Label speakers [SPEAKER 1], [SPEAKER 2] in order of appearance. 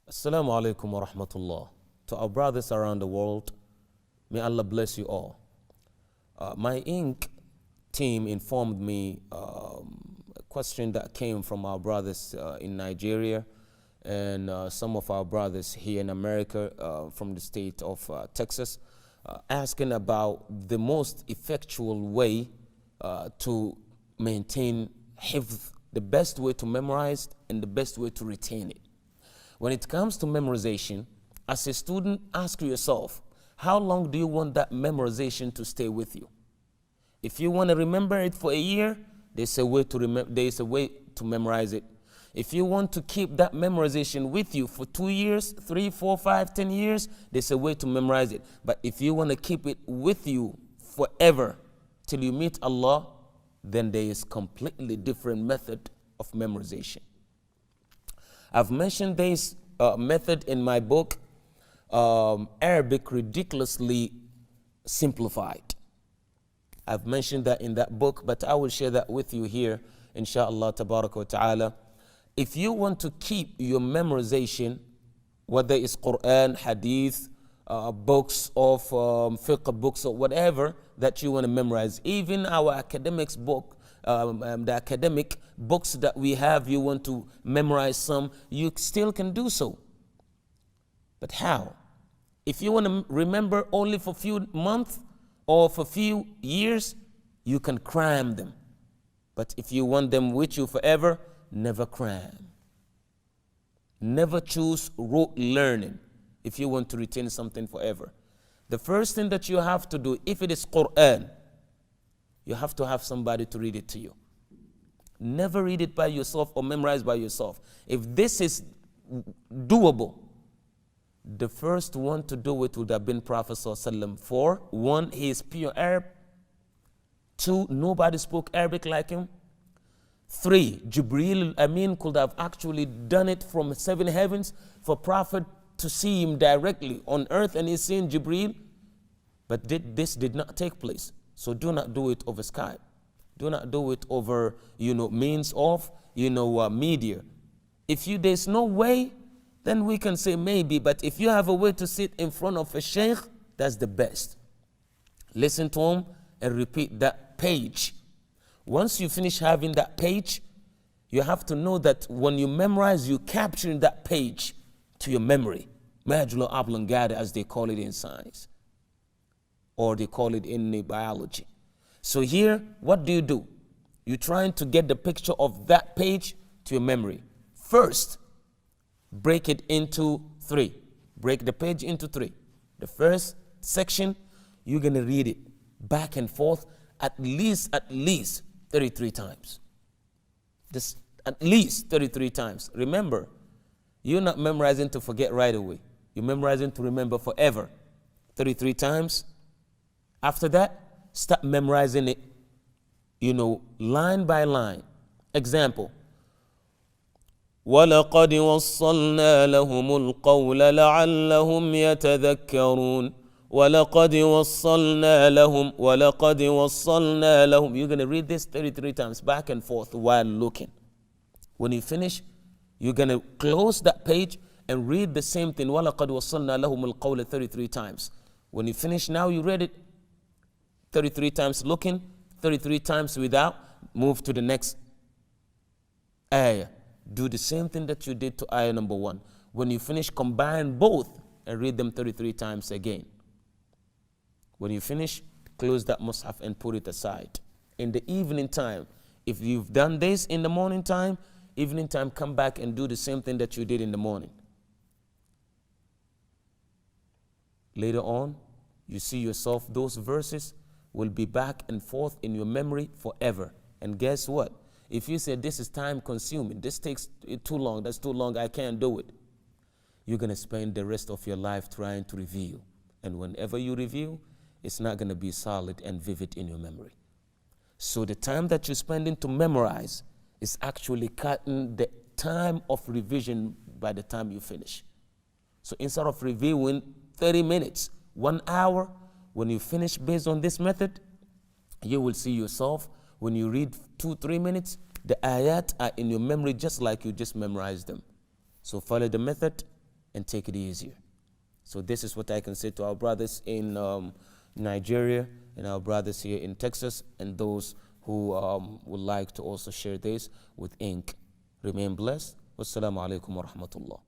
[SPEAKER 1] Assalamu alaikum wa rahmatullah. To our brothers around the world, may Allah bless you all. My Inc. team informed me a question that came from our brothers in Nigeria and some of our brothers here in America from the state of Texas, asking about the most effectual way to maintain hifz, the best way to memorize and the best way to retain it. When it comes to memorization, as a student, ask yourself, how long do you want that memorization to stay with you? If you want to remember it for a year, there's a way to memorize it. If you want to keep that memorization with you for 2 years, 3, 4, 5, 10 years, there's a way to memorize it. But if you want to keep it with you forever till you meet Allah, then there is completely different method of memorization. I've mentioned this method in my book, Arabic Ridiculously Simplified. I've mentioned that in that book, but I will share that with you here, inshallah, tabaraka wa ta'ala. If you want to keep your memorization, whether it's Qur'an, hadith, books of fiqh books or whatever that you want to memorize, even our academics book, the academic books that we have, you want to memorize some, you still can do so. But how? If you want to remember only for a few months or for a few years, you can cram them. But if you want them with you forever, never cram. Never choose rote learning if you want to retain something forever. The first thing that you have to do, if it is Qur'an, you have to have somebody to read it to you. Never read it by yourself or memorize by yourself. If this is doable, the first one to do it would have been Prophet ﷺ. For one, he is pure Arab. 2, nobody spoke Arabic like him. 3, Jibreel al-Amin could have actually done it from 7 heavens for Prophet to see him directly on earth, and he's seeing Jibreel. But this did not take place. So do not do it over Skype. Do not do it over, means of, media. If there's no way, then we can say maybe. But if you have a way to sit in front of a sheikh, that's the best. Listen to him and repeat that page. Once you finish having that page, you have to know that when you memorize, you capturing that page to your memory. Medulla oblongata, as they call it in science, or they call it in biology. So here, what do? You're trying to get the picture of that page to your memory. First, break it into 3. Break the page into 3. The first section, you're going to read it back and forth at least 33 times. Just at least 33 times. Remember, you're not memorizing to forget right away. You're memorizing to remember forever. 33 times. After that, start memorizing it, line by line. Example. وَلَقَدْ وَصَّلْنَا لَهُمُ الْقَوْلَ لَعَلَّهُمْ يَتَذَكَّرُونَ وَلَقَدْ وَصَّلْنَا لَهُمْ. You're going to read this 33 times back and forth while looking. When you finish, you're going to close that page and read the same thing. وَلَقَدْ وَصَّلْنَا لَهُمُ الْقَوْلَ 33 times. When you finish now, you read it 33 times looking, 33 times without, move to the next ayah. Do the same thing that you did to ayah number 1. When you finish, combine both and read them 33 times again. When you finish, close that mushaf and put it aside. In the evening time, if you've done this in the morning time, evening time, come back and do the same thing that you did in the morning. Later on, you see yourself, those verses will be back and forth in your memory forever. And guess what? If you say this is time consuming, this takes too long, that's too long, I can't do it, you're going to spend the rest of your life trying to review. And whenever you review, it's not going to be solid and vivid in your memory. So the time that you're spending to memorize is actually cutting the time of revision by the time you finish. So instead of reviewing 30 minutes, 1 hour, when you finish based on this method, you will see yourself, when you read 2-3 minutes, the ayat are in your memory just like you just memorized them. So follow the method and take it easier. So this is what I can say to our brothers in Nigeria and our brothers here in Texas, and those who would like to also share this with ink. Remain blessed. Wassalamu alaikum wa rahmatullah.